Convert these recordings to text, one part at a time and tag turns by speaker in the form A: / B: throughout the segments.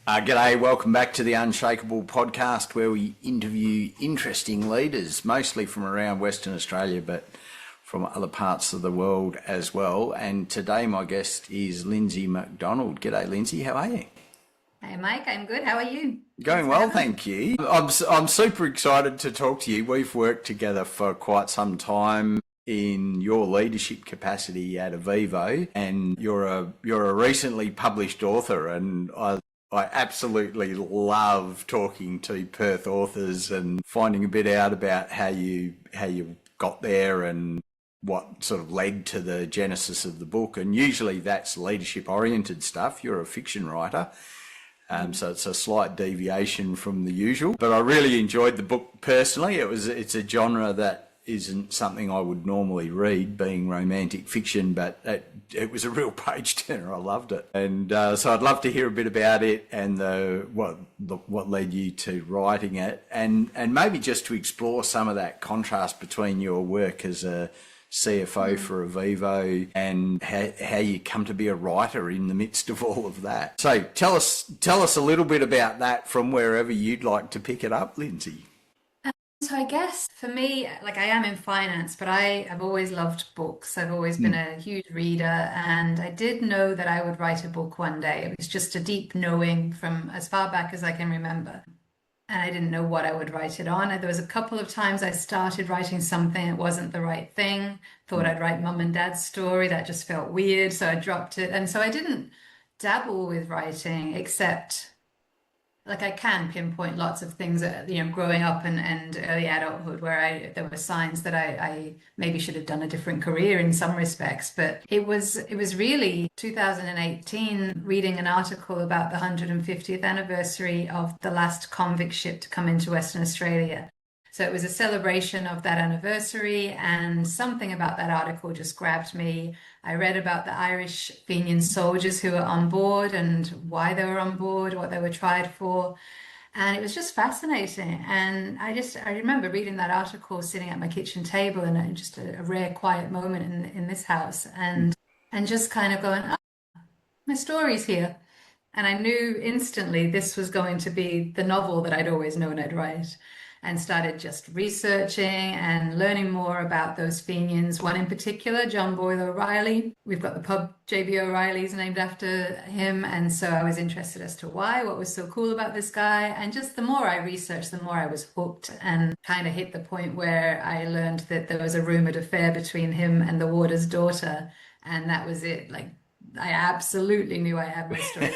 A: G'day, welcome back to the Unshakable podcast where we interview interesting leaders, mostly from around Western Australia, but from other parts of the world as well. And today my guest is Lynsey McDonnell. G'day, Lynsey, how are you?
B: Hey Mike, I'm good. How are you?
A: Going well, thank you. I'm super excited to talk to you. We've worked together for quite some time in your leadership capacity at Avivo, and you're a recently published author, and I absolutely love talking to Perth authors and finding a bit out about how you got there and what sort of led to the genesis of the book. And usually that's leadership oriented stuff. You're a fiction writer. So it's a slight deviation from the usual, but I really enjoyed the book personally. It's a genre that isn't something I would normally read, being romantic fiction, but it was a real page turner. I loved it, and so I'd love to hear a bit about it and what led you to writing it, and maybe just to explore some of that contrast between your work as a CFO for Avivo and how you come to be a writer in the midst of all of that. So tell us a little bit about that from wherever you'd like to pick it up, Lynsey.
B: So I guess for me, like I am in finance, but I've always loved books. I've always been a huge reader, and I did know that I would write a book one day. It was just a deep knowing from as far back as I can remember. And I didn't know what I would write it on. There was a couple of times I started writing something, it wasn't the right thing. Thought I'd write mum and dad's story, that just felt weird, so I dropped it. And so I didn't dabble with writing, except like I can pinpoint lots of things that, growing up and early adulthood where there were signs that I maybe should have done a different career in some respects. But it was really 2018 reading an article about the 150th anniversary of the last convict ship to come into Western Australia. So it was a celebration of that anniversary, and something about that article just grabbed me. I read about the Irish Fenian soldiers who were on board and why they were on board, what they were tried for. And it was just fascinating. And I remember reading that article sitting at my kitchen table in just a rare quiet moment in this house, and just kind of going, oh, my story's here. And I knew instantly this was going to be the novel that I'd always known I'd write, and started just researching and learning more about those Fenians. One in particular, John Boyle O'Reilly. We've got the pub JB O'Reilly's named after him. And so I was interested as to what was so cool about this guy. And just the more I researched, the more I was hooked, and kind of hit the point where I learned that there was a rumoured affair between him and the warder's daughter. And that was it. Like, I absolutely knew I had my story.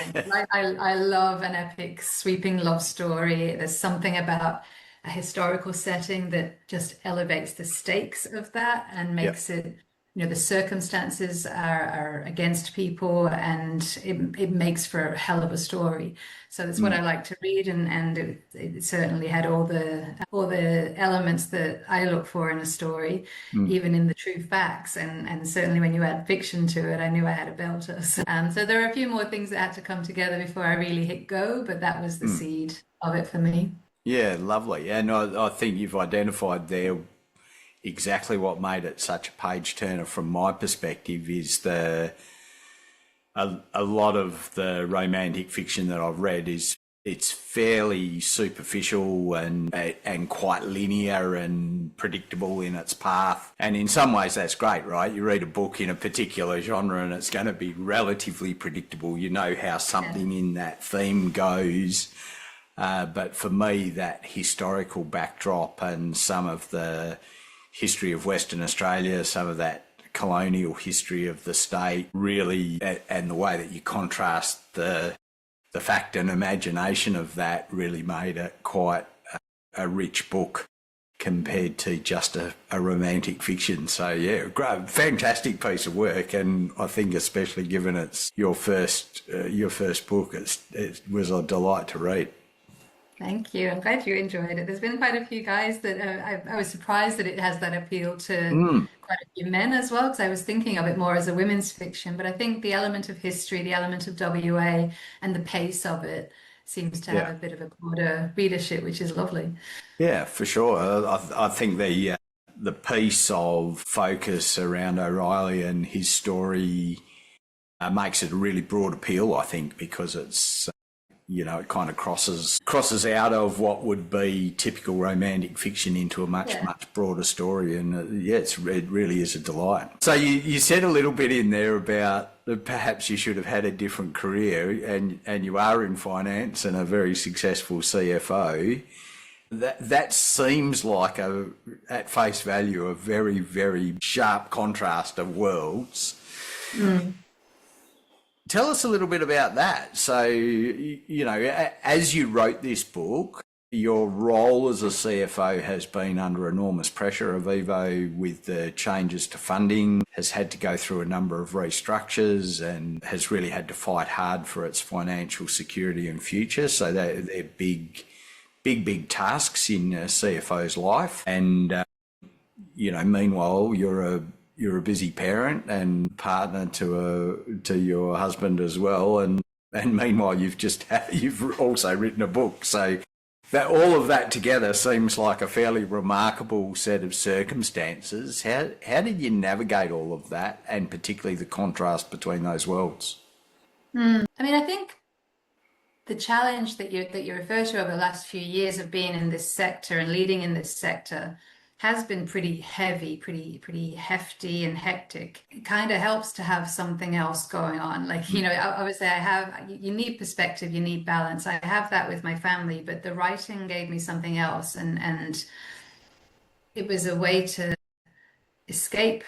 B: I love an epic, sweeping love story. There's something about a historical setting that just elevates the stakes of that and makes it, the circumstances are against people, and it makes for a hell of a story. So that's what I like to read, and it certainly had all the elements that I look for in a story, even in the true facts, and certainly when you add fiction to it, I knew I had a belter. So there are a few more things that had to come together before I really hit go, but that was the seed of it for me.
A: Yeah, lovely. And I think you've identified there exactly what made it such a page turner from my perspective is a lot of the romantic fiction that I've read it's fairly superficial and quite linear and predictable in its path. And in some ways that's great, right? You read a book in a particular genre and it's going to be relatively predictable. You know how something in that theme goes. But for me, that historical backdrop and some of the history of Western Australia, some of that colonial history of the state, really, and the way that you contrast the fact and imagination of that really made it quite a rich book compared to just a romantic fiction. So yeah, great, fantastic piece of work, and I think especially given it's your first book, it was a delight to read.
B: Thank you. I'm glad you enjoyed it. There's been quite a few guys that I was surprised that it has that appeal to quite a few men as well, because I was thinking of it more as a women's fiction. But I think the element of history, the element of WA, and the pace of it seems to have a bit of a broader readership, which is lovely.
A: Yeah, for sure. I think the piece of focus around O'Reilly and his story makes it a really broad appeal, I think, because it's you know, it kind of crosses out of what would be typical romantic fiction into a much broader story. And it really is a delight. So you said a little bit in there about that perhaps you should have had a different career, and you are in finance and a very successful CFO. That seems like at face value, a very, very sharp contrast of worlds. Tell us a little bit about that. So, you know, as you wrote this book, your role as a CFO has been under enormous pressure. Avivo, with the changes to funding, has had to go through a number of restructures and has really had to fight hard for its financial security and future. So they're big tasks in a CFO's life. And, you know, meanwhile, you're a busy parent and partner to your husband as well. And meanwhile, you've also written a book. So that all of that together seems like a fairly remarkable set of circumstances. How did you navigate all of that, and particularly the contrast between those worlds?
B: I mean, I think the challenge that you refer to over the last few years of being in this sector and leading in this sector has been pretty heavy, pretty hefty and hectic. It kind of helps to have something else going on. Like, you know, obviously you need perspective, you need balance. I have that with my family, but the writing gave me something else. And it was a way to escape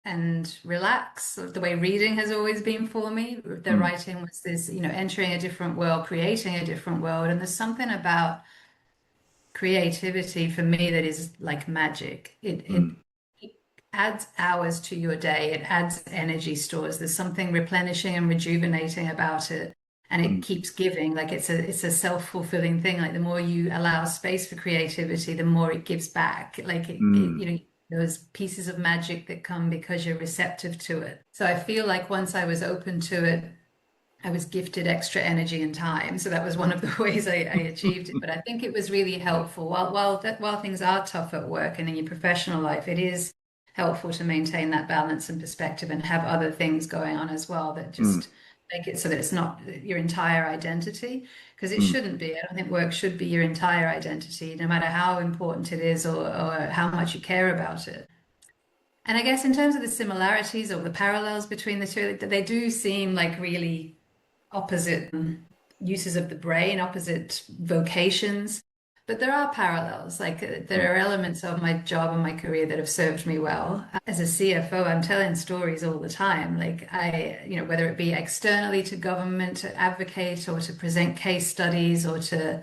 B: and relax, the way reading has always been for me. The writing was this, you know, entering a different world, creating a different world. And there's something about creativity for me that is like magic. It adds hours to your day. It adds energy stores. There's something replenishing and rejuvenating about it, and it keeps giving. Like it's a self-fulfilling thing. Like the more you allow space for creativity, the more it gives back. Like you know, those pieces of magic that come because you're receptive to it. So I feel like once I was open to it, I was gifted extra energy and time. So that was one of the ways I achieved it. But I think it was really helpful. While things are tough at work and in your professional life, it is helpful to maintain that balance and perspective and have other things going on as well that just make it so that it's not your entire identity, because it shouldn't be. I don't think work should be your entire identity, no matter how important it is or how much you care about it. And I guess in terms of the similarities or the parallels between the two, they do seem like really opposite uses of the brain, opposite vocations, but there are parallels. Like there are elements of my job and my career that have served me well. As a CFO, I'm telling stories all the time. Like you know, whether it be externally to government to advocate or to present case studies or to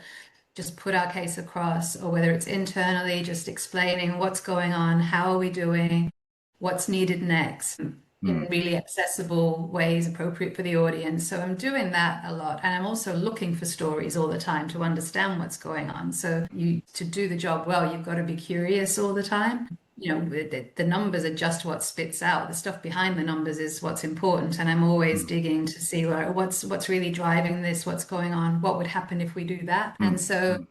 B: just put our case across, or whether it's internally just explaining what's going on, how are we doing, what's needed next, in really accessible ways appropriate for the audience. So I'm doing that a lot. And I'm also looking for stories all the time to understand what's going on. So to do the job well, you've got to be curious all the time. You know, the numbers are just what spits out. The stuff behind the numbers is what's important. And I'm always digging to see what's really driving this, what's going on, what would happen if we do that. And so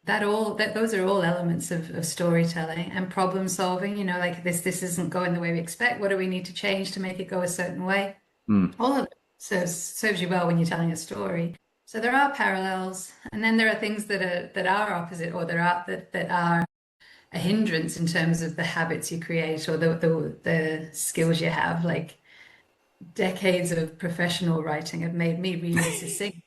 B: those are all elements of storytelling and problem solving. You know, like this isn't going the way we expect. What do we need to change to make it go a certain way? All of it serves you well when you're telling a story. So there are parallels, and then there are things that are opposite, or that are a hindrance in terms of the habits you create or the skills you have. Like decades of professional writing have made me really succinct.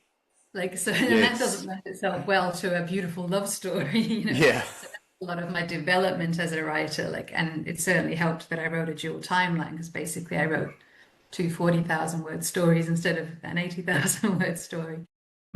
B: Like, so and that doesn't lend itself well to a beautiful love story, you know.
A: Yeah.
B: So that's a lot of my development as a writer, like, and it certainly helped that I wrote a dual timeline, because basically I wrote two 40,000 word stories instead of an 80,000 word story.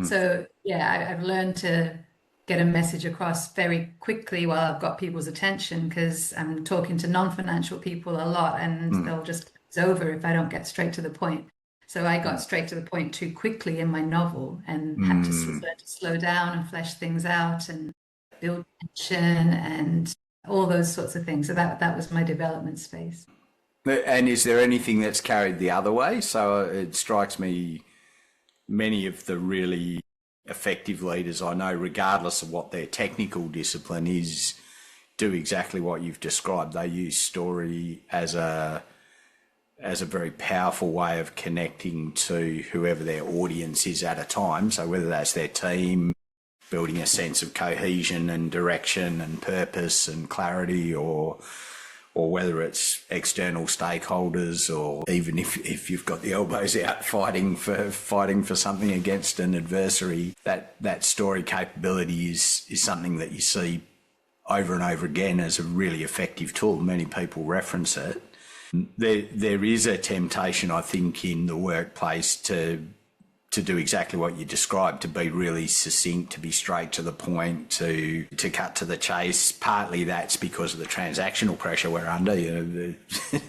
B: So yeah, I've learned to get a message across very quickly while I've got people's attention, because I'm talking to non-financial people a lot, and they'll just glaze over if I don't get straight to the point. So I got straight to the point too quickly in my novel, and had to learn to slow down and flesh things out and build tension and all those sorts of things. So that was my development space.
A: And is there anything that's carried the other way? So it strikes me many of the really effective leaders I know, regardless of what their technical discipline is, do exactly what you've described. They use story as a as a very powerful way of connecting to whoever their audience is at a time. So whether that's their team, building a sense of cohesion and direction and purpose and clarity, or whether it's external stakeholders, or even if you've got the elbows out fighting for something against an adversary, that story capability is something that you see over and over again as a really effective tool. Many people reference it. There is a temptation, I think, in the workplace to do exactly what you described, to be really succinct, to be straight to the point, to cut to the chase. Partly that's because of the transactional pressure we're under.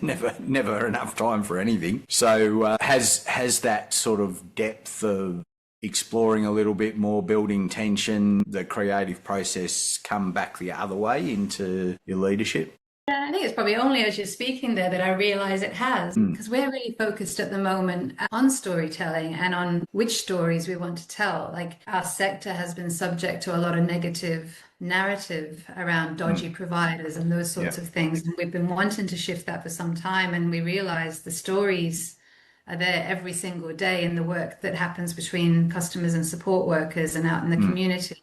A: Never enough time for anything. So has that sort of depth of exploring a little bit more, building tension, the creative process come back the other way into your leadership?
B: Yeah, I think it's probably only as you're speaking there that I realize it has, because we're really focused at the moment on storytelling and on which stories we want to tell. Like, our sector has been subject to a lot of negative narrative around dodgy providers and those sorts of things. And we've been wanting to shift that for some time, and we realize the stories are there every single day in the work that happens between customers and support workers and out in the community.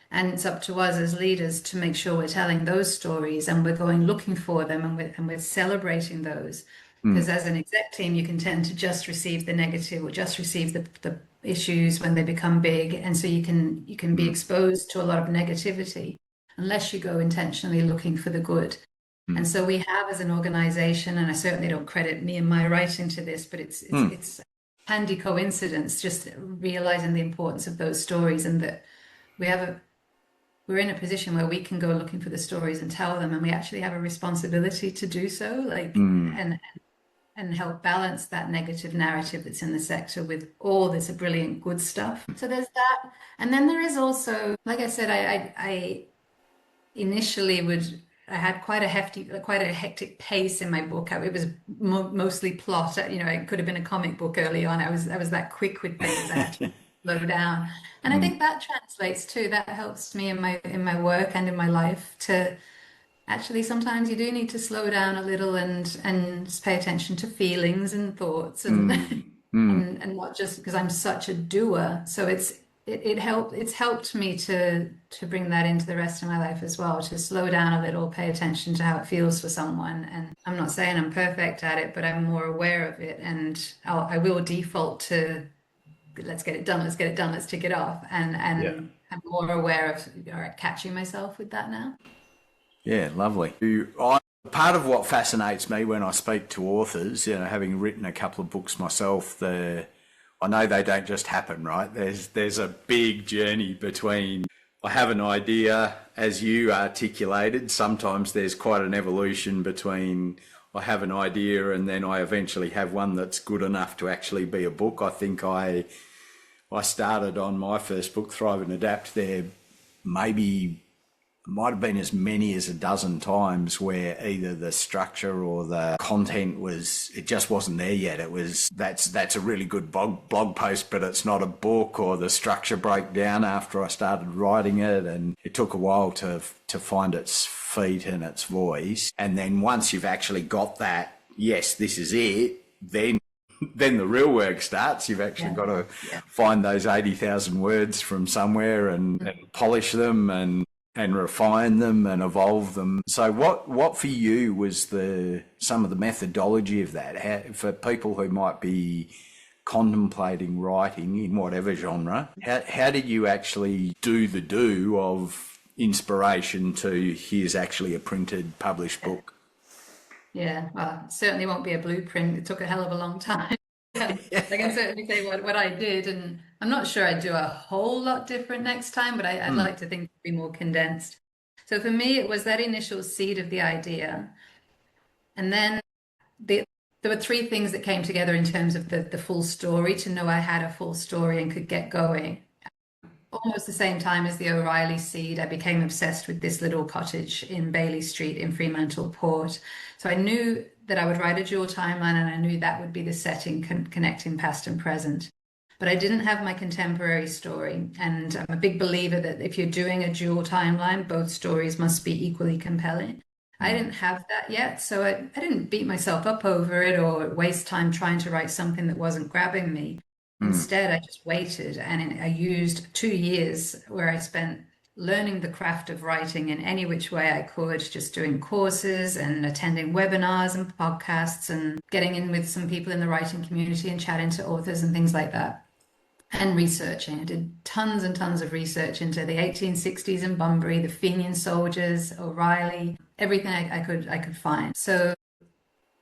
B: And it's up to us as leaders to make sure we're telling those stories, and we're going looking for them, and we're celebrating those. Because as an exec team, you can tend to just receive the negative or just receive the issues when they become big. And so you can be exposed to a lot of negativity unless you go intentionally looking for the good. And so we have, as an organization, and I certainly don't credit me and my writing to this, but it's handy coincidence, just realizing the importance of those stories, and that we're in a position where we can go looking for the stories and tell them, and we actually have a responsibility to do so, and help balance that negative narrative that's in the sector with all this brilliant good stuff. So there's that. And then there is also, like I said, I initially I had quite a hectic pace in my book. It was mostly plot. It could have been a comic book early on. I was that quick with things. I had to slow down, and I think that translates too. That helps me in my work and in my life to actually, sometimes you do need to slow down a little and just pay attention to feelings and thoughts, and and not just because I'm such a doer. So it's helped me to bring that into the rest of my life as well, to slow down a little, pay attention to how it feels for someone. And I'm not saying I'm perfect at it, but I'm more aware of it, and I will default to, let's get it done, let's tick it off. And I'm more aware of catching myself with that now.
A: Yeah, lovely. Part of what fascinates me when I speak to authors, having written a couple of books myself, I know they don't just happen, right? There's a big journey between, I have an idea, as you articulated. Sometimes there's quite an evolution between I have an idea and then I eventually have one that's good enough to actually be a book. I think I started on my first book, Thrive and Adapt. There might have been as many as a dozen times where either the structure or the content just wasn't there yet. That's a really good blog post, but it's not a book, or the structure broke down after I started writing it, and it took a while to find its feet and its voice. And then once you've actually got that, yes, this is it, then the real work starts. You've actually got to find those 80,000 words from somewhere and polish them and refine them and evolve them. So what for you was some of the methodology of that? For people who might be contemplating writing in whatever genre, how did you actually do of inspiration to here's actually a printed, published book?
B: Yeah, well, it certainly won't be a blueprint. It took a hell of a long time. I can certainly say what I did, and I'm not sure I'd do a whole lot different next time, but I'd like to think it'd be more condensed. So for me, it was that initial seed of the idea. And then there were three things that came together in terms of the full story, to know I had a full story and could get going. Almost the same time as the O'Reilly seed, I became obsessed with this little cottage in Bailey Street in Fremantle Port. So I knew that I would write a dual timeline, and I knew that would be the setting connecting past and present. But I didn't have my contemporary story. And I'm a big believer that if you're doing a dual timeline, both stories must be equally compelling. I didn't have that yet, so I didn't beat myself up over it or waste time trying to write something that wasn't grabbing me.
A: Mm.
B: Instead, I just waited and I used 2 years where I spent learning the craft of writing in any which way I could, just doing courses and attending webinars and podcasts and getting in with some people in the writing community and chatting to authors and things like that. And researching. I did tons and tons of research into the 1860s in Bunbury, the Fenian soldiers, O'Reilly, everything I could find. So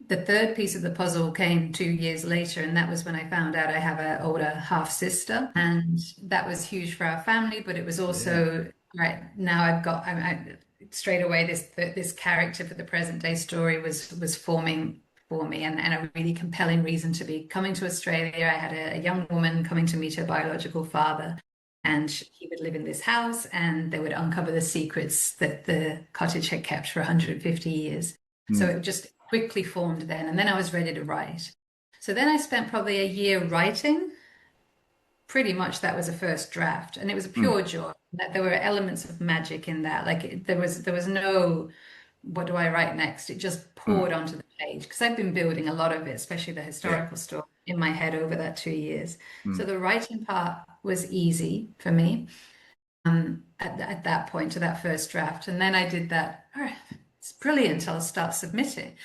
B: the third piece of the puzzle came 2 years later, and that was when I found out I have an older half sister, and that was huge for our family. But it was also right now straight away this character for the present day story was forming for me, and a really compelling reason to be coming to Australia. I had a young woman coming to meet her biological father, and he would live in this house, and they would uncover the secrets that the cottage had kept for 150 years. So it just quickly formed then, and then I was ready to write. So then I spent probably a year writing. Pretty much that was a first draft, and it was a pure joy. That there were elements of magic in that. Like there was no what do I write next? It just poured onto the page because I've been building a lot of it, especially the historical story, in my head over that 2 years. So the writing part was easy for me at that point to that first draft. And then I did that. All right, it's brilliant. I'll start submitting,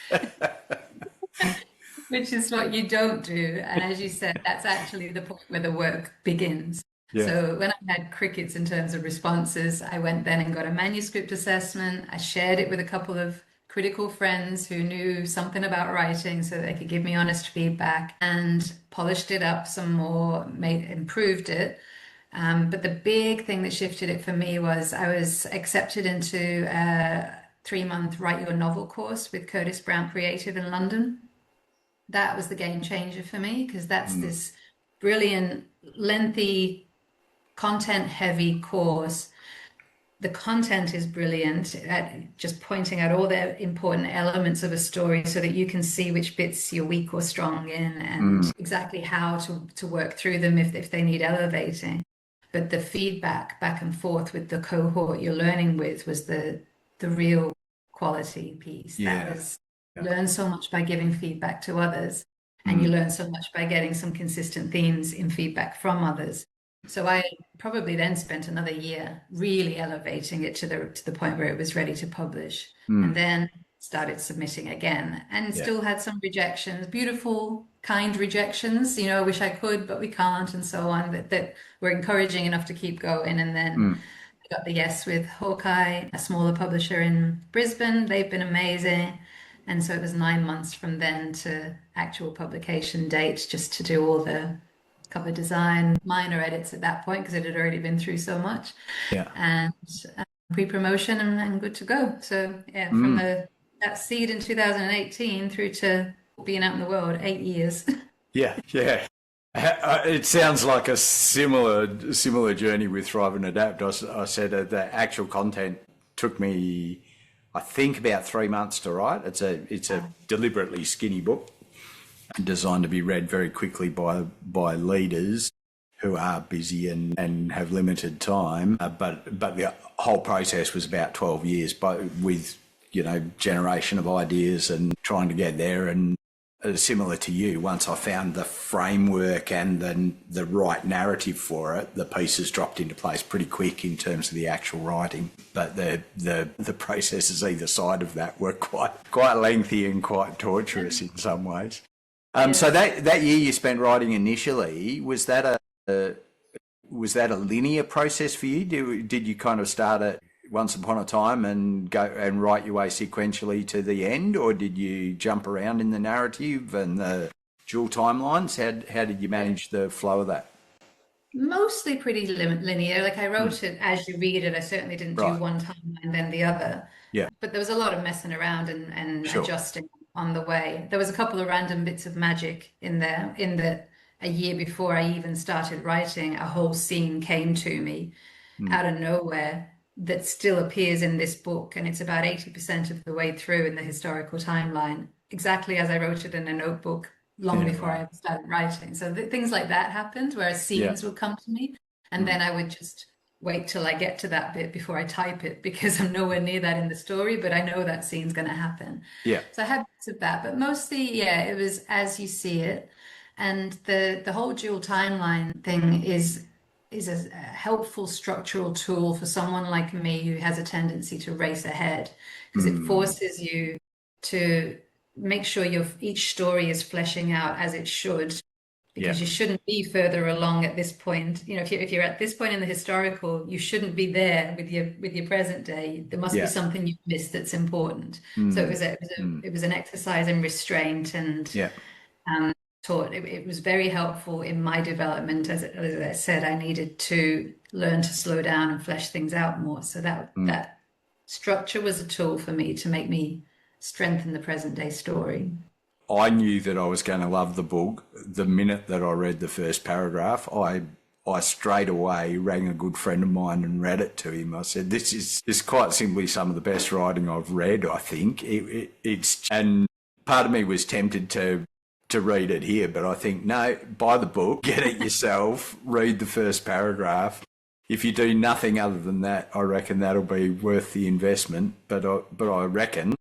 B: which is what you don't do. And as you said, that's actually the point where the work begins.
A: Yeah.
B: So when I had crickets in terms of responses, I went then and got a manuscript assessment. I shared it with a couple of critical friends who knew something about writing so they could give me honest feedback, and polished it up some more, improved it. But the big thing that shifted it for me was I was accepted into a 3-month Write Your Novel course with Curtis Brown Creative in London. That was the game changer for me because that's this brilliant, lengthy, content-heavy course. The content is brilliant at just pointing out all the important elements of a story so that you can see which bits you're weak or strong in and exactly how to work through them if they need elevating. But the feedback back and forth with the cohort you're learning with was the real quality piece. That was learn so much by giving feedback to others, and you learn so much by getting some consistent themes in feedback from others. So I probably then spent another year really elevating it to the point where it was ready to publish, and then started submitting again, and still had some rejections, beautiful, kind rejections. I wish I could, but we can't, and so on. That were encouraging enough to keep going, and then I got the yes with Hawkeye, a smaller publisher in Brisbane. They've been amazing. And so it was 9 months from then to actual publication date, just to do all the cover design, minor edits at that point because it had already been through so much, and pre-promotion and good to go. So from that seed in 2018 through to being out in the world, 8 years.
A: Yeah. It sounds like a similar journey with Thrive and Adapt. I said the actual content took me, I think, about 3 months to write. It's a deliberately skinny book designed to be read very quickly by leaders who are busy and have limited time. But the whole process was about 12 years, with generation of ideas and trying to get there. And similar to you, once I found the framework and then the right narrative for it, the pieces dropped into place pretty quick in terms of the actual writing. But the processes either side of that were quite lengthy and quite torturous in some ways. So that year you spent writing initially, was that a linear process for you? Did you kind of start at once upon a time and go and write your way sequentially to the end, or did you jump around in the narrative and the dual timelines? How did you manage the flow of that?
B: Mostly pretty linear. Like I wrote it as you read it. I certainly didn't do one timeline then the other.
A: Yeah.
B: But there was a lot of messing around and adjusting on the way. There was a couple of random bits of magic in there, in that a year before I even started writing, a whole scene came to me out of nowhere that still appears in this book, and it's about 80% of the way through in the historical timeline, exactly as I wrote it in a notebook long before I started writing. So things like that happened, where scenes would come to me, and then I would just wait till I get to that bit before I type it because I'm nowhere near that in the story, but I know that scene's going to happen.
A: Yeah.
B: So I had bits of that, but mostly, yeah, it was as you see it. And the whole dual timeline thing is a helpful structural tool for someone like me who has a tendency to race ahead because it
A: Mm.
B: forces you to make sure each story is fleshing out as it should,
A: Yeah.
B: because you shouldn't be further along at this point. You know, if you're at this point in the historical, you shouldn't be there with your present day. There must be
A: Yeah.
B: something you've missed that's important. So
A: Mm. Mm.
B: it was an exercise in restraint, and
A: Yeah.
B: taught it was very helpful in my development. As I said, I needed to learn to slow down and flesh things out more. So
A: Mm.
B: that structure was a tool for me to make me strengthen the present day story.
A: I knew that I was going to love the book the minute that I read the first paragraph. I straight away rang a good friend of mine and read it to him. I said, "This is quite simply some of the best writing I've read." I think it's, and part of me was tempted to read it here, but I think no, buy the book, get it yourself, read the first paragraph. If you do nothing other than that, I reckon that'll be worth the investment. But I reckon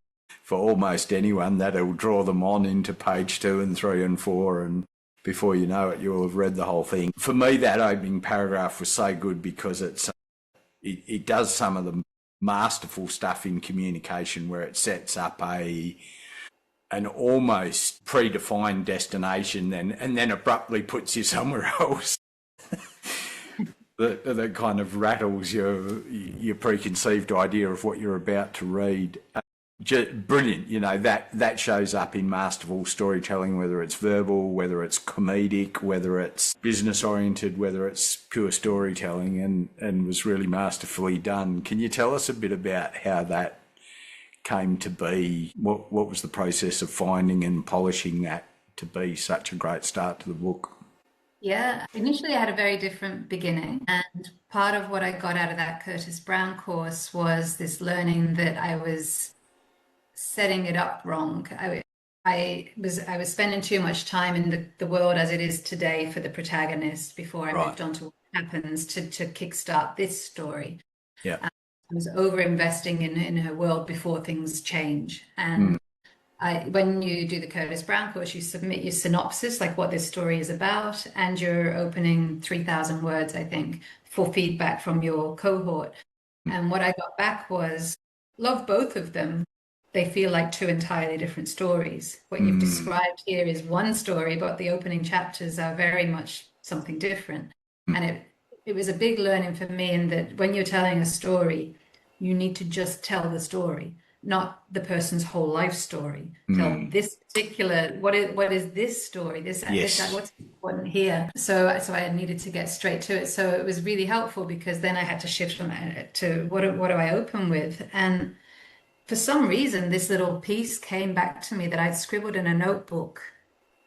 A: for almost anyone that'll draw them on into page 2 and 3 and 4, and before you know it, you'll have read the whole thing. For me, that opening paragraph was so good because it does some of the masterful stuff in communication where it sets up an almost predefined destination and then abruptly puts you somewhere else. that kind of rattles your preconceived idea of what you're about to read. Brilliant, you know, that shows up in masterful storytelling, whether it's verbal, whether it's comedic, whether it's business oriented, whether it's pure storytelling, and was really masterfully done. Can you tell us a bit about how that came to be? What was the process of finding and polishing that to be such a great start to the book?
B: Yeah, initially I had a very different beginning, and part of what I got out of that Curtis Brown course was this learning that I was setting it up wrong. I was spending too much time in the world as it is today for the protagonist before I
A: Right.
B: moved on to what happens to kickstart this story.
A: Yeah.
B: I was over investing in her world before things change.
A: Mm.
B: And when you do the Curtis Brown course, you submit your synopsis, like what this story is about, and your opening 3,000 words, I think, for feedback from your cohort. And what I got back was, love both of them. They feel like two entirely different stories. What you've described here is one story, but the opening chapters are very much something different. And it was a big learning for me in that when you're telling a story, you need to just tell the story, not the person's whole life story. Tell this particular, what is this story?
A: Yes.
B: What's important here? So I needed to get straight to it. So it was really helpful because then I had to shift from to what do I open with? And for some reason, this little piece came back to me that I'd scribbled in a notebook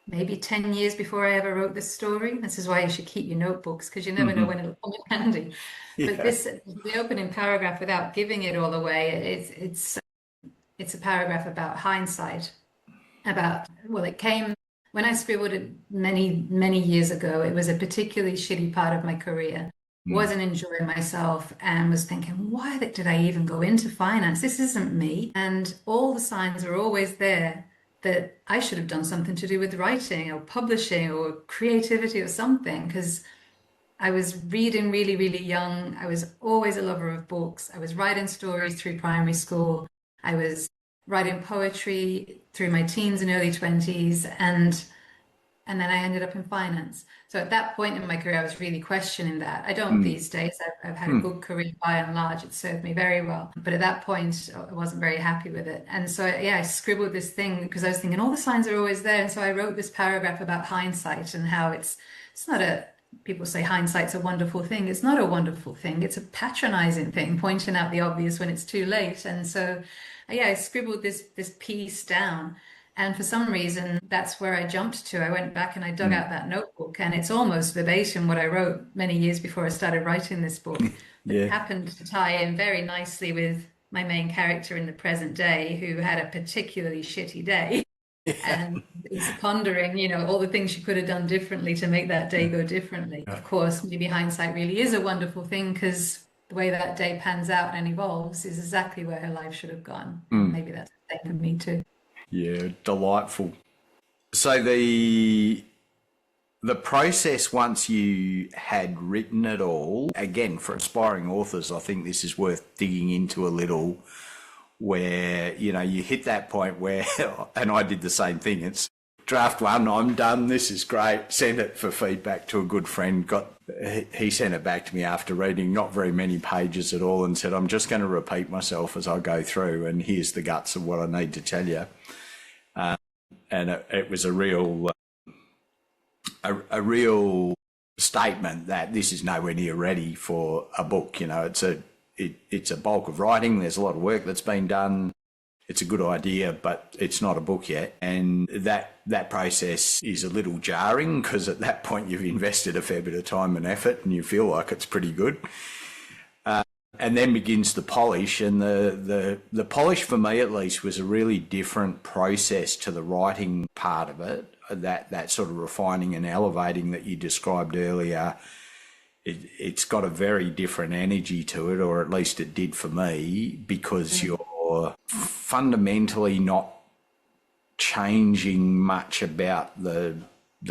B: maybe 10 years before I ever wrote this story. This is why you should keep your notebooks, because you never know when it'll come in handy. But
A: Yeah.
B: the opening paragraph, without giving it all away, it's a paragraph about hindsight. It came when I scribbled it many, many years ago. It was a particularly shitty part of my career. Wasn't enjoying myself and was thinking, why did I even go into finance? This isn't me. And all the signs were always there that I should have done something to do with writing or publishing or creativity or something, because I was reading really, really young. I was always a lover of books. I was writing stories through primary school. I was writing poetry through my teens and early 20s. And then I ended up in finance. So at that point in my career, I was really questioning that. I don't these days. I've had a good career by and large. It served me very well. But at that point, I wasn't very happy with it. And so, yeah, I scribbled this thing because I was thinking all the signs are always there. And so I wrote this paragraph about hindsight and how it's not people say hindsight's a wonderful thing. It's not a wonderful thing. It's a patronizing thing, pointing out the obvious when it's too late. And so, yeah, I scribbled this piece down. And for some reason, that's where I jumped to. I went back and I dug out that notebook, and it's almost verbatim what I wrote many years before I started writing this book. But it happened to tie in very nicely with my main character in the present day, who had a particularly shitty day. and it's pondering, all the things she could have done differently to make that day go differently. Of course, maybe hindsight really is a wonderful thing, because the way that day pans out and evolves is exactly where her life should have gone. And maybe that's the same for me too.
A: Yeah, delightful. So the process, once you had written it all, again, for aspiring authors, I think this is worth digging into a little, where, you hit that point where, and I did the same thing, it's draft one, I'm done, this is great, sent it for feedback to a good friend, he sent it back to me after reading not very many pages at all and said, I'm just going to repeat myself as I go through, and here's the guts of what I need to tell you. And it was a real statement that this is nowhere near ready for a book. It's a bulk of writing. There's a lot of work that's been done. It's a good idea, but it's not a book yet. And that process is a little jarring, because at that point you've invested a fair bit of time and effort and you feel like it's pretty good. And then begins the polish, and the polish for me at least was a really different process to the writing part of it. That sort of refining and elevating that you described earlier, it's got a very different energy to it, or at least it did for me, because you're fundamentally not changing much about the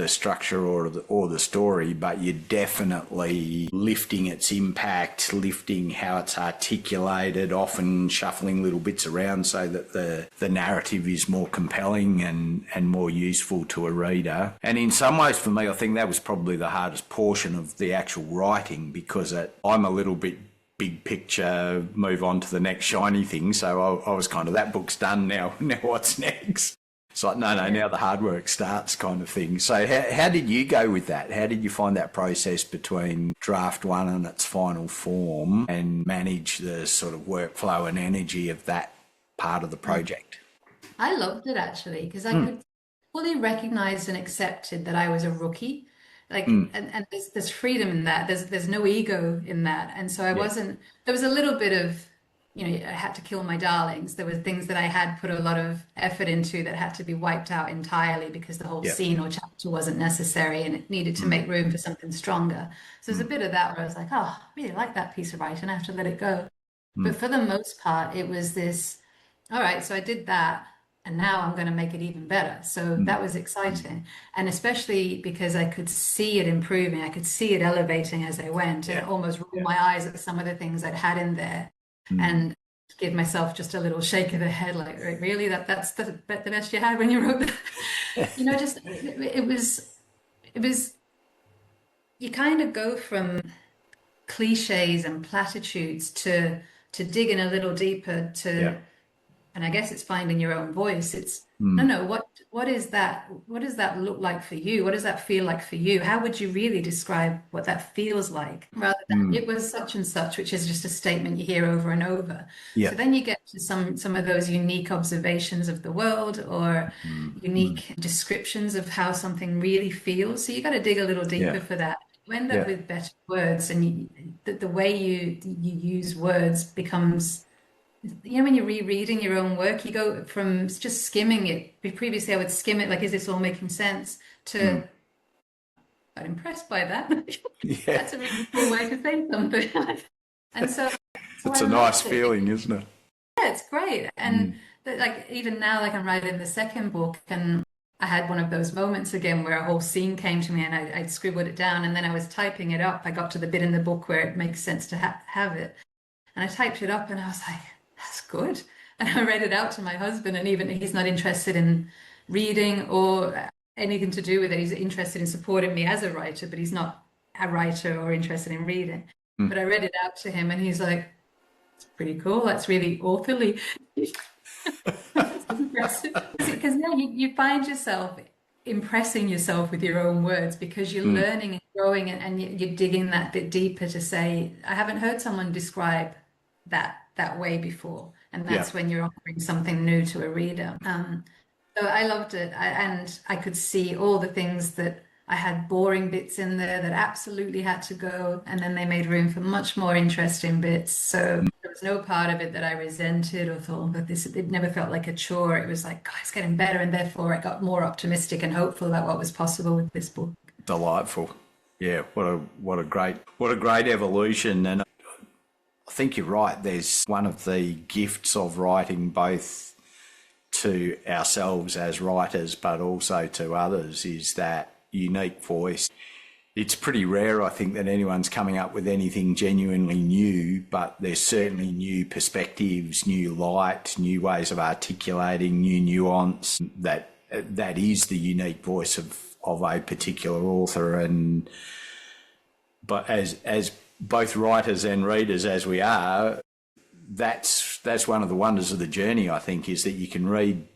A: structure or the story, but you're definitely lifting its impact, lifting how it's articulated, often shuffling little bits around so that the narrative is more compelling and more useful to a reader. And in some ways, for me, I think that was probably the hardest portion of the actual writing, because I'm a little bit big picture, move on to the next shiny thing. So I was kind of, that book's done now what's next? It's like, no, now the hard work starts, kind of thing. So how did you go with that? How did you find that process between draft one and its final form, and manage the sort of workflow and energy of that part of the project?
B: I loved it, actually, because I could fully recognize and accepted that I was a rookie. And there's freedom in that. There's no ego in that. And so there was a little bit of, I had to kill my darlings. There were things that I had put a lot of effort into that had to be wiped out entirely, because the whole scene or chapter wasn't necessary and it needed to make room for something stronger. So there's a bit of that where I was like, oh, I really like that piece of writing, I have to let it go. But for the most part, it was this, all right, so I did that, and now I'm going to make it even better. So that was exciting. And especially because I could see it improving, I could see it elevating as I went, and almost roll my eyes at some of the things I'd had in there. And give myself just a little shake of the head, like, really, that's the best you had when you wrote that? It was, you kind of go from cliches and platitudes to digging a little deeper and I guess it's finding your own voice. It's what is that? What does that look like for you? What does that feel like for you? How would you really describe what that feels like, rather than it was such and such, which is just a statement you hear over and over. So then you get to some of those unique observations of the world, or unique descriptions of how something really feels. So you got to dig a little deeper for that. You end up with better words, and the way you use words becomes, when you're rereading your own work, you go from just skimming it. Previously, I would skim it like, is this all making sense? To, I'm impressed by that. That's a really cool way to say something. And so
A: it's a nice feeling, isn't it?
B: Yeah, it's great. And even now, I'm writing the second book, and I had one of those moments again where a whole scene came to me, and I'd scribbled it down, and then I was typing it up. I got to the bit in the book where it makes sense to have it. And I typed it up, and I was like, that's good. And I read it out to my husband, and even he's not interested in reading or anything to do with it. He's interested in supporting me as a writer, but he's not a writer or interested in reading. But I read it out to him, and he's like, it's pretty cool. That's really authorly. Because you find yourself impressing yourself with your own words, because you're learning and growing, and you're digging that bit deeper to say, I haven't heard someone describe that way before, and that's when you're offering something new to a reader. So I loved it, and I could see all the things that I had boring bits in there that absolutely had to go, and then they made room for much more interesting bits. So the was no part of it that I resented or thought that this, it never felt like a chore. It was like, God, it's getting better. And therefore I got more optimistic and hopeful about what was possible with this book.
A: Delightful. Yeah, what a great evolution. And I think you're right. There's one of the gifts of writing, both to ourselves as writers, but also to others, is that unique voice. It's pretty rare, I think, that anyone's coming up with anything genuinely new, but there's certainly new perspectives, new light, new ways of articulating, new nuance. That is the unique voice of a particular author. But as both writers and readers as we are, that's one of the wonders of the journey, I think, is that you can read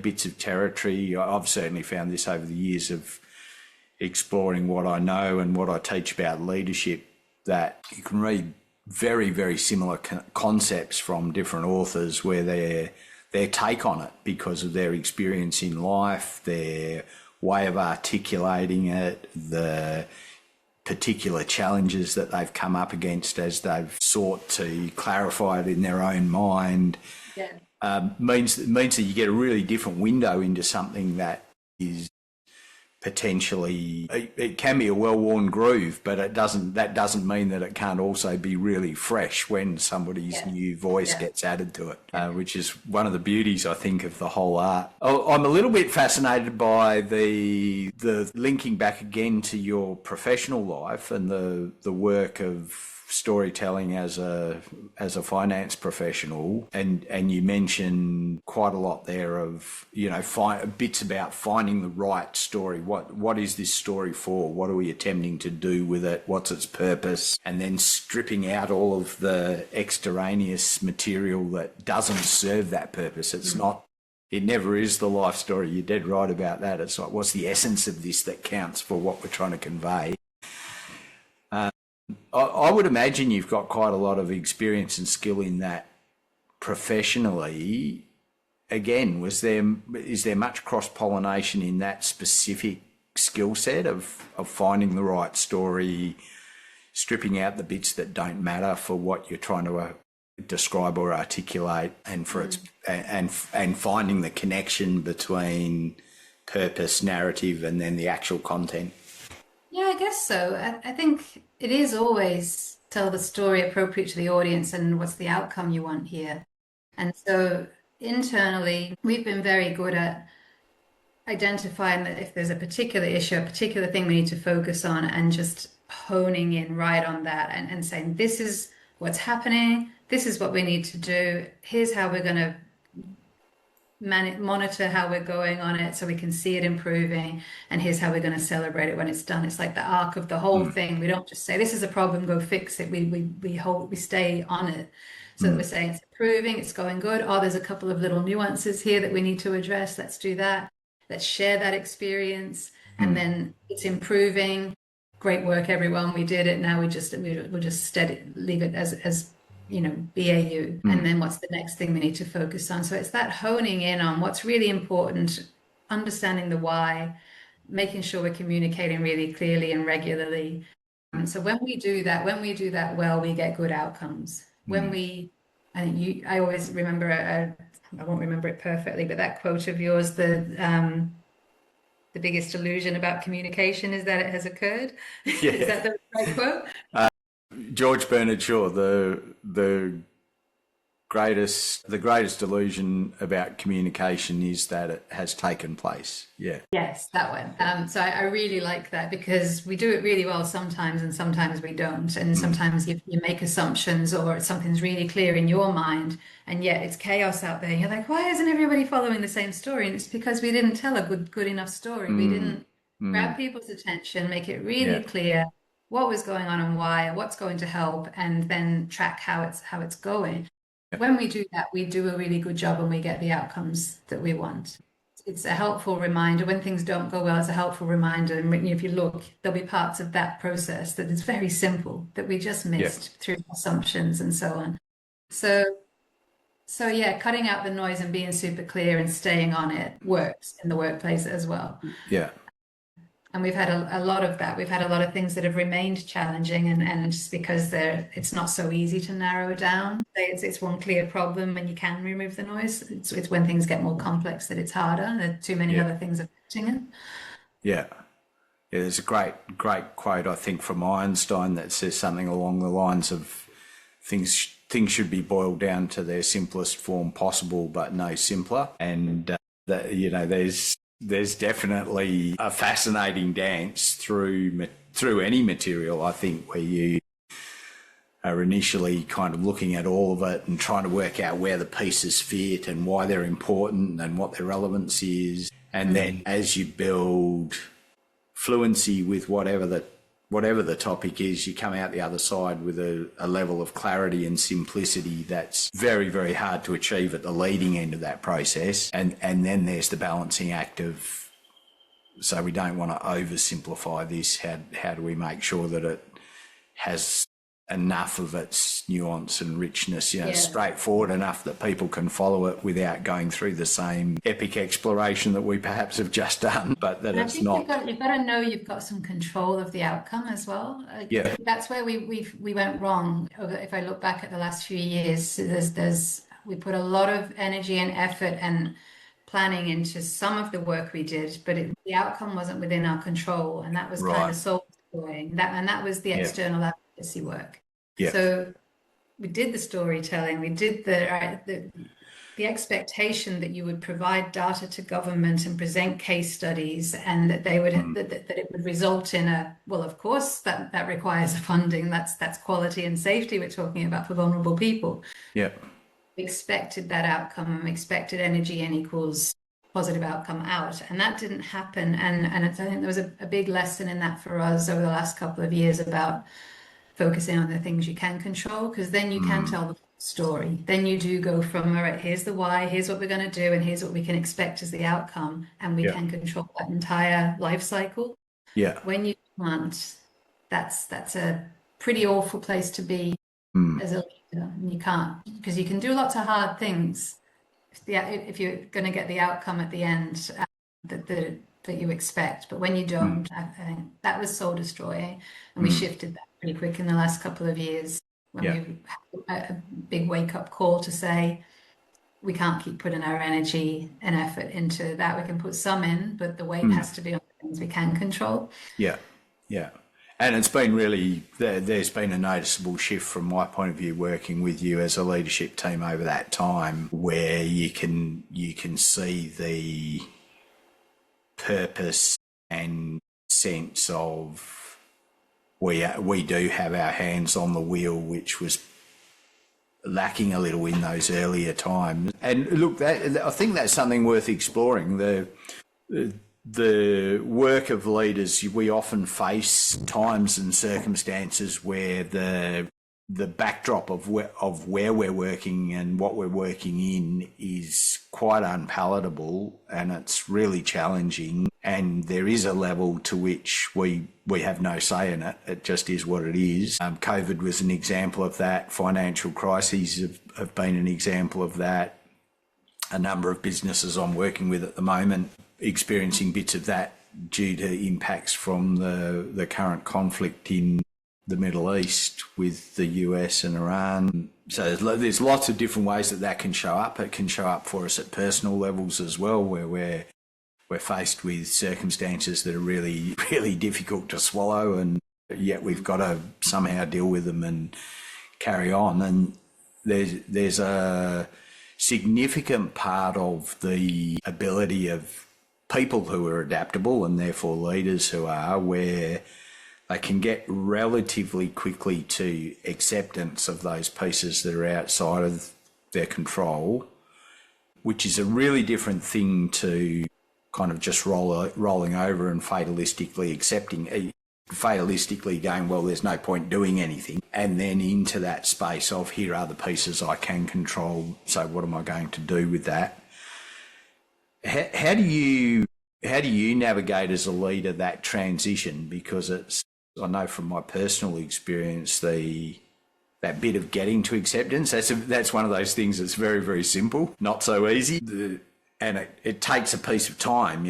A: bits of territory. I've certainly found this over the years of exploring what I know and what I teach about leadership, that you can read very, very similar concepts from different authors, where their take on it, because of their experience in life, their way of articulating it, the particular challenges that they've come up against as they've sought to clarify it in their own mind, means that you get a really different window into something that is potentially, it can be a well-worn groove, but that doesn't mean that it can't also be really fresh when somebody's new voice gets added to it, which is one of the beauties, I think, of the whole art. I'm a little bit fascinated by the linking back again to your professional life and the work of storytelling as a finance professional, and you mentioned quite a lot there of, you know, bits about finding the right story. What is this story for? What are we attempting to do with it? What's its purpose? And then stripping out all of the extraneous material that doesn't serve that purpose. It's not. It never is the life story. You're dead right about that. It's like, what's the essence of this that counts for what we're trying to convey? I would imagine you've got quite a lot of experience and skill in that professionally. Again, is there much cross-pollination in that specific skill set of finding the right story, stripping out the bits that don't matter for what you're trying to describe or articulate, and for its and finding the connection between purpose, narrative, and then the actual content?
B: Yeah, I guess so. I think it is always tell the story appropriate to the audience and what's the outcome you want here. And so internally, we've been very good at identifying that if there's a particular issue, a particular thing we need to focus on, and just honing in right on that and saying, this is what's happening, this is what we need to do, here's how we're going to monitor how we're going on it so we can see it improving, and here's how we're going to celebrate it when it's done. It's like the arc of the whole thing. We don't just say, this is a problem, go fix it. We stay on it. So that we're saying it's improving, it's going good. Oh, there's a couple of little nuances here that we need to address. Let's do that. Let's share that experience. And then it's improving. Great work, everyone. We did it. Now we'll just leave it as you know, BAU. And then what's the next thing we need to focus on? So it's that honing in on what's really important, understanding the why, making sure we're communicating really clearly and regularly. And so when we do that well, we get good outcomes. I always remember, I won't remember it perfectly, but that quote of yours, the biggest illusion about communication is that it has occurred.
A: Yeah.
B: Is that the right quote?
A: George Bernard Shaw, the greatest illusion about communication is that it has taken place. Yeah.
B: Yes, that one. So I really like that, because we do it really well sometimes and sometimes we don't. And sometimes you make assumptions, or something's really clear in your mind and yet it's chaos out there. You're like, why isn't everybody following the same story? And it's because we didn't tell a good enough story. We didn't grab people's attention, make it really clear what was going on and why, what's going to help, and then track how it's going. When we do that, we do a really good job and we get the outcomes that we want. It's a helpful reminder. When things don't go well, it's a helpful reminder. And if you look, there'll be parts of that process that is very simple that we just missed through assumptions and so on. So yeah, cutting out the noise and being super clear and staying on it works in the workplace as well.
A: Yeah.
B: And we've had a lot of that. We've had a lot of things that have remained challenging, and just because it's not so easy to narrow down. It's one clear problem and you can remove the noise. It's when things get more complex that it's harder. There are too many other things affecting it.
A: Yeah. Yeah, there's a great quote, I think, from Einstein that says something along the lines of things should be boiled down to their simplest form possible, but no simpler. And there's definitely a fascinating dance through any material, I think, where you are initially kind of looking at all of it and trying to work out where the pieces fit and why they're important and what their relevance is. And then as you build fluency with whatever the topic is, you come out the other side with a level of clarity and simplicity that's very, very hard to achieve at the leading end of that process. And then there's the balancing act of, so we don't want to oversimplify this. How do we make sure that it has enough of its nuance and richness, straightforward enough that people can follow it without going through the same epic exploration that we perhaps have just done, but that it's not.
B: You've got to know you've got some control of the outcome as well. That's where we went wrong. If I look back at the last few years, we put a lot of energy and effort and planning into some of the work we did, but the outcome wasn't within our control, and that was kind of soul destroying. That was the external advocacy work. So we did the storytelling, we did the expectation that you would provide data to government and present case studies, and that they would that it would result in of course that requires funding. That's quality and safety we're talking about for vulnerable people. We expected that outcome, and we expected energy N equals positive outcome out, and that didn't happen. And I think there was a big lesson in that for us over the last couple of years about focusing on the things you can control, because then you can tell the story. Then you do go from, all right, here's the why, here's what we're going to do, and here's what we can expect as the outcome, and we can control that entire life cycle. When you can't, that's a pretty awful place to be as a leader. And you can't, because you can do lots of hard things if you're going to get the outcome at the end that you expect. But when you don't, I think that was soul destroying, and we shifted that pretty quick in the last couple of years when we had a big wake-up call to say we can't keep putting our energy and effort into that. We can put some in, but the weight has to be on the things we can control.
A: And it's been really, there's been a noticeable shift from my point of view working with you as a leadership team over that time, where you can see the purpose and sense of we do have our hands on the wheel, which was lacking a little in those earlier times. And look, I think that's something worth exploring. The work of leaders, we often face times and circumstances where the backdrop of where we're working and what we're working in is quite unpalatable, and it's really challenging. And there is a level to which we have no say in it. It just is what it is. COVID was an example of that. Financial crises have been an example of that. A number of businesses I'm working with at the moment experiencing bits of that due to impacts from the current conflict in the Middle East with the US and Iran. So there's lots of different ways that can show up. It can show up for us at personal levels as well, where we're faced with circumstances that are really, really difficult to swallow, and yet we've got to somehow deal with them and carry on. And there's a significant part of the ability of people who are adaptable, and therefore leaders who are, where they can get relatively quickly to acceptance of those pieces that are outside of their control, which is a really different thing to kind of just rolling over and fatalistically going, well, there's no point doing anything, and then into that space of, here are the pieces I can control, so what am I going to do with that? How do you navigate as a leader that transition? Because I know from my personal experience, that bit of getting to acceptance, that's one of those things that's very, very simple, not so easy. And it takes a piece of time.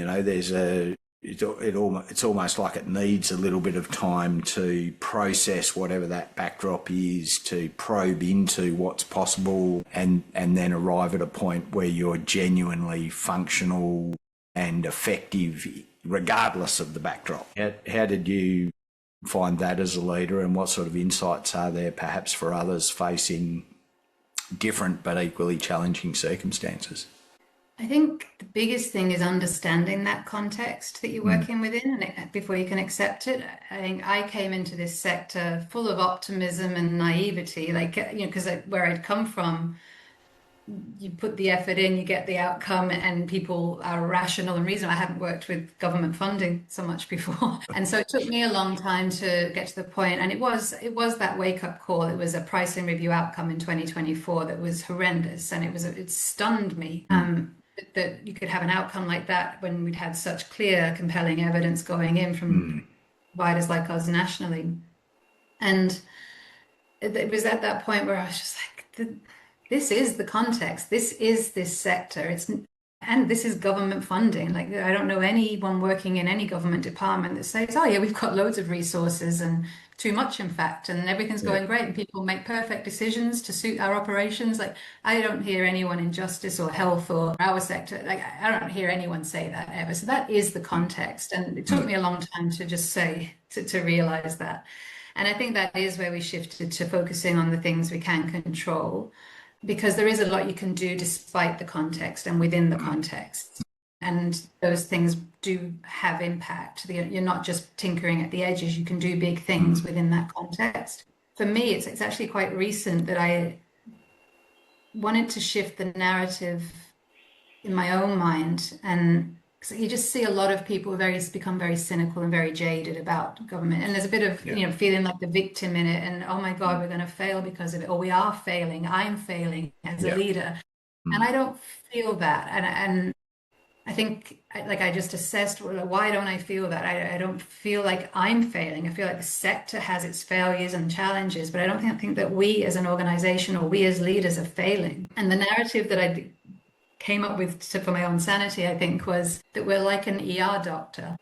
A: it's almost like it needs a little bit of time to process whatever that backdrop is, to probe into what's possible, and then arrive at a point where you're genuinely functional and effective regardless of the backdrop. How did you find that as a leader, and what sort of insights are there perhaps for others facing different but equally challenging circumstances?
B: I think the biggest thing is understanding that context that you're working within, and before you can accept it. I think I came into this sector full of optimism and naivety, because where I'd come from, you put the effort in, you get the outcome, and people are rational and reasonable. I hadn't worked with government funding so much before, and so it took me a long time to get to the point. And it was that wake up call. It was a pricing review outcome in 2024 that was horrendous, and it stunned me. That you could have an outcome like that when we'd had such clear, compelling evidence going in from providers like us nationally. And it was at that point where I was just like, this is the context. This is this sector. And this is government funding. Like, I don't know anyone working in any government department that says, oh yeah, we've got loads of resources, and too much, in fact, and everything's going great, and people make perfect decisions to suit our operations. Like, I don't hear anyone in justice or health or our sector, like, I don't hear anyone say that ever. So that is the context. And it took me a long time to just to realize that. And I think that is where we shifted to focusing on the things we can control, because there is a lot you can do despite the context and within the context. And those things do have impact. You're not just tinkering at the edges. You can do big things within that context. For me, it's actually quite recent that I wanted to shift the narrative in my own mind. And you just see a lot of people become very cynical and very jaded about government. And there's a bit of, feeling like the victim in it. And, oh my God, we're going to fail because of it. Or we are failing. I'm failing as a leader. And I don't feel that. And I think, I just assessed, why don't I feel that? I don't feel like I'm failing. I feel like the sector has its failures and challenges, but I don't think that we as an organization or we as leaders are failing. And the narrative that I came up with for my own sanity, I think, was that we're like an ER doctor.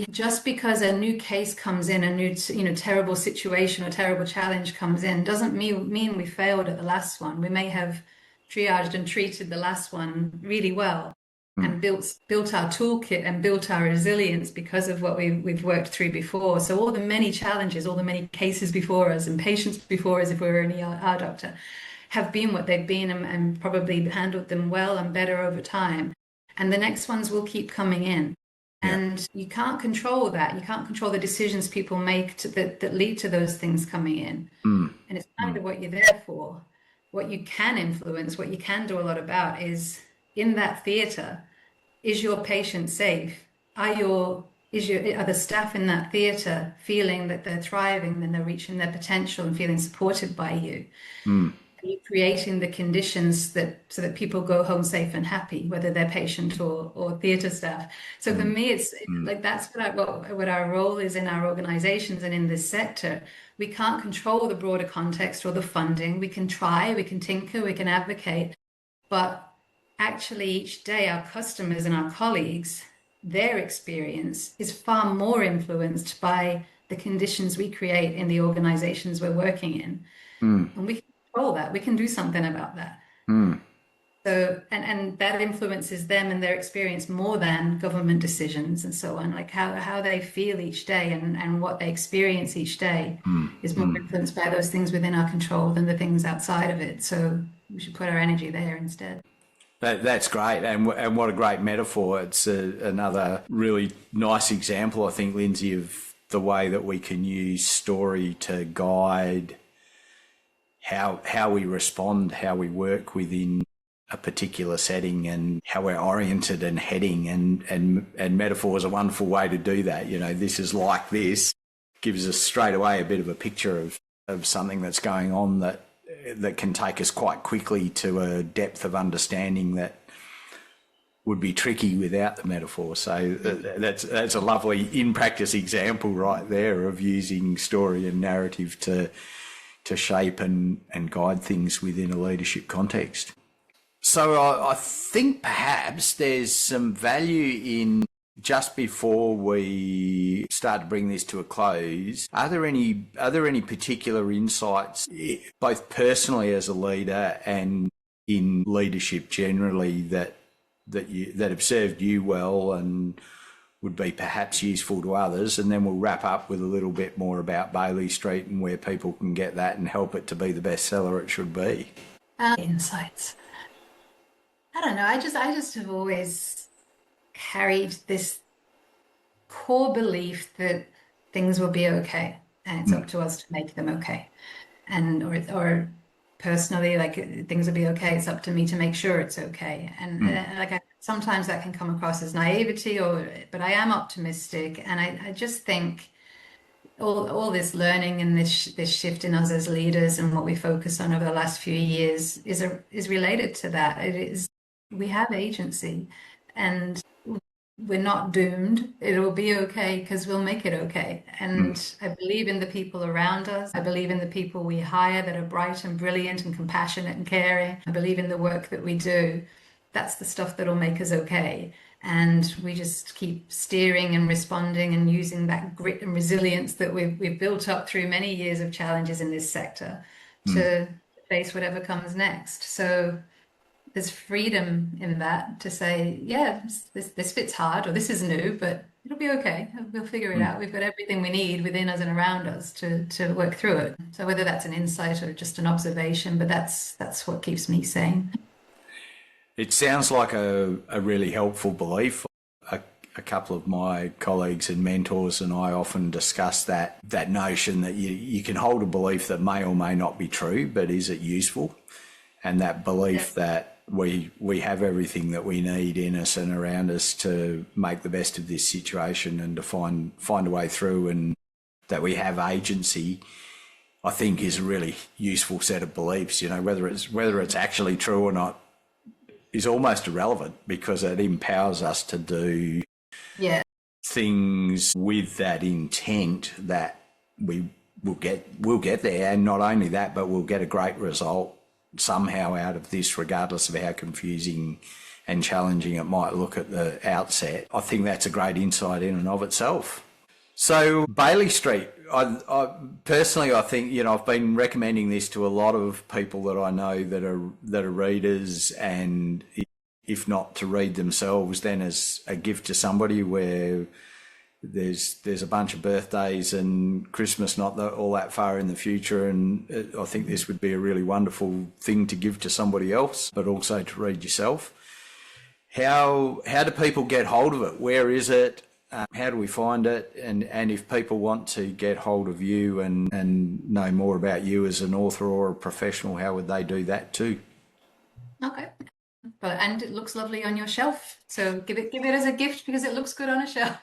B: Just because a new case comes in, a new, terrible situation or terrible challenge comes in, doesn't mean we failed at the last one. We may have triaged and treated the last one really well, and built our toolkit and built our resilience because of what we've worked through before. So all the many challenges, all the many cases before us and patients before us, if we were an ER doctor, have been what they've been, and probably handled them well and better over time. And the next ones will keep coming in. And you can't control that. You can't control the decisions people make that lead to those things coming in. And it's kind of what you're there for. What you can influence, what you can do a lot about is, in that theatre, is your patient safe? Are the staff in that theatre feeling that they're thriving, and they're reaching their potential and feeling supported by you? Are you creating the conditions so that people go home safe and happy, whether they're patient or theatre staff? So for me, it's like that's what our role is in our organisations and in this sector. We can't control the broader context or the funding. We can try, we can tinker, we can advocate, but actually each day our customers and our colleagues, their experience is far more influenced by the conditions we create in the organizations we're working in. And we can control that. We can do something about that. So, and that influences them and their experience more than government decisions and so on. Like how they feel each day and what they experience each day is more influenced by those things within our control than the things outside of it. So we should put our energy there instead.
A: That's great, and what a great metaphor. It's another really nice example, I think, Lynsey, of the way that we can use story to guide how we respond, how we work within a particular setting, and how we're oriented and heading. And metaphor is a wonderful way to do that. This is like this, gives us straight away a bit of a picture of something that's going on that can take us quite quickly to a depth of understanding that would be tricky without the metaphor. So that's a lovely in practice example right there of using story and narrative to shape and guide things within a leadership context. So I think perhaps there's some value in just before we start to bring this to a close, are there any particular insights, both personally as a leader and in leadership generally, that have served you well and would be perhaps useful to others? And then we'll wrap up with a little bit more about Bailey Street and where people can get that and help it to be the bestseller it should be.
B: Insights. I don't know. I just have always carried this core belief that things will be okay, and it's up to us to make them okay. And or personally, like, things will be okay. It's up to me to make sure it's okay. And sometimes that can come across as naivety, but I am optimistic, and I just think all this learning and this shift in us as leaders and what we focus on over the last few years is related to that. It is, we have agency, and we're not doomed. It'll be okay because we'll make it okay. And I believe in the people around us. I believe in the people we hire that are bright and brilliant and compassionate and caring. I believe in the work that we do. That's the stuff that'll make us okay. And we just keep steering and responding and using that grit and resilience that we've built up through many years of challenges in this sector to face whatever comes next. So there's freedom in that to say, yeah, this fits hard, or this is new, but it'll be okay. We'll figure it out. We've got everything we need within us and around us to work through it. So whether that's an insight or just an observation, but that's what keeps me sane.
A: It sounds like a really helpful belief. A couple of my colleagues and mentors and I often discuss that notion that you can hold a belief that may or may not be true, but is it useful? And that belief that we have everything that we need in us and around us to make the best of this situation and to find a way through, and that we have agency, I think is a really useful set of beliefs. You know, whether it's actually true or not is almost irrelevant, because it empowers us to do things with that intent that we'll get there, and not only that, but we'll get a great result somehow out of this, regardless of how confusing and challenging it might look at the outset. I think that's a great insight in and of itself. So Bailey Street, I personally, I think, you know, I've been recommending this to a lot of people that I know that are readers, and if not to read themselves, then as a gift to somebody, where there's a bunch of birthdays and Christmas not all that far in the future, and I think this would be a really wonderful thing to give to somebody else, but also to read yourself. How do people get hold of it? Where is it? How do we find it? And if people want to get hold of you and know more about you as an author or a professional, how would they do that too?
B: Okay. And it looks lovely on your shelf, so give it as a gift because it looks good on a shelf.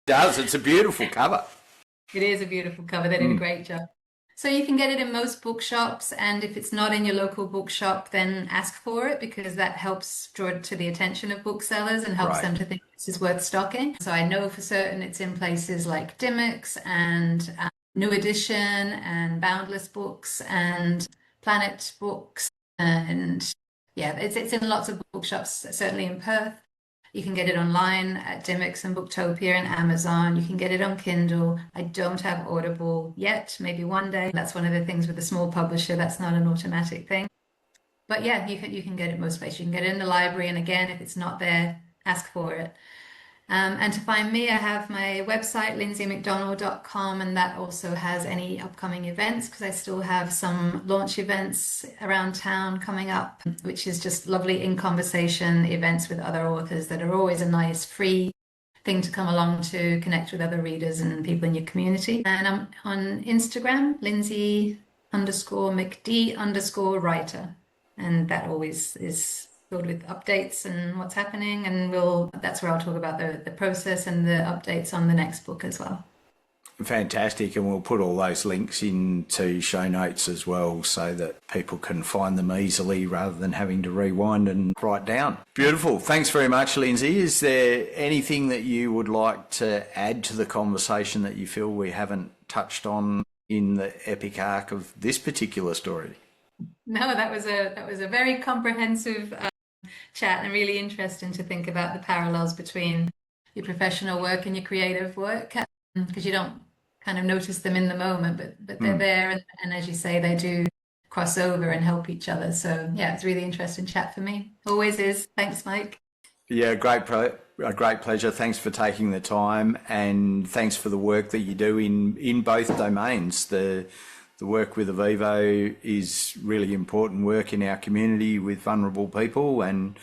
A: Does. It's a beautiful cover.
B: It is a beautiful cover. They did a great job. So you can get it in most bookshops, and if it's not in your local bookshop, then ask for it, because that helps draw it to the attention of booksellers and helps them to think this is worth stocking. So I know for certain it's in places like Dymocks and New Edition and Boundless Books and Planet Books, and it's in lots of bookshops, certainly in Perth. You can get it online at Dymocks and Booktopia and Amazon. You can get it on Kindle. I don't have Audible yet, maybe one day. That's one of the things with a small publisher. That's not an automatic thing. But yeah, you can get it most places. You can get it in the library. And again, if it's not there, ask for it. And to find me, I have my website, lynseymcdonnell.com, and that also has any upcoming events, because I still have some launch events around town coming up, which is just lovely in conversation events with other authors that are always a nice free thing to come along to connect with other readers and people in your community. And I'm on Instagram, Lynsey_McD_writer, and that always is filled with updates and what's happening, and that's where I'll talk about the process and the updates on the next book as well.
A: Fantastic, and we'll put all those links into show notes as well, so that people can find them easily rather than having to rewind and write down. Beautiful. Thanks very much, Lynsey. Is there anything that you would like to add to the conversation that you feel we haven't touched on in the epic arc of this particular story?
B: No, that was a very comprehensive chat, and really interesting to think about the parallels between your professional work and your creative work, because you don't kind of notice them in the moment, but they're there, and as you say, they do cross over and help each other. So yeah, it's a really interesting chat for me. Always is. Thanks, Mike.
A: Yeah, a great pleasure. Thanks for taking the time, and thanks for the work that you do in both domains. The work with Avivo is really important work in our community with vulnerable people, and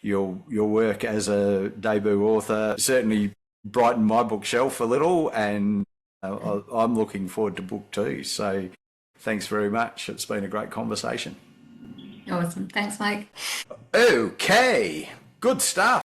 A: your work as a debut author certainly brightened my bookshelf a little, and I'm looking forward to book 2. So thanks very much. It's been a great conversation.
B: Awesome. Thanks, Mike.
A: Okay, good stuff.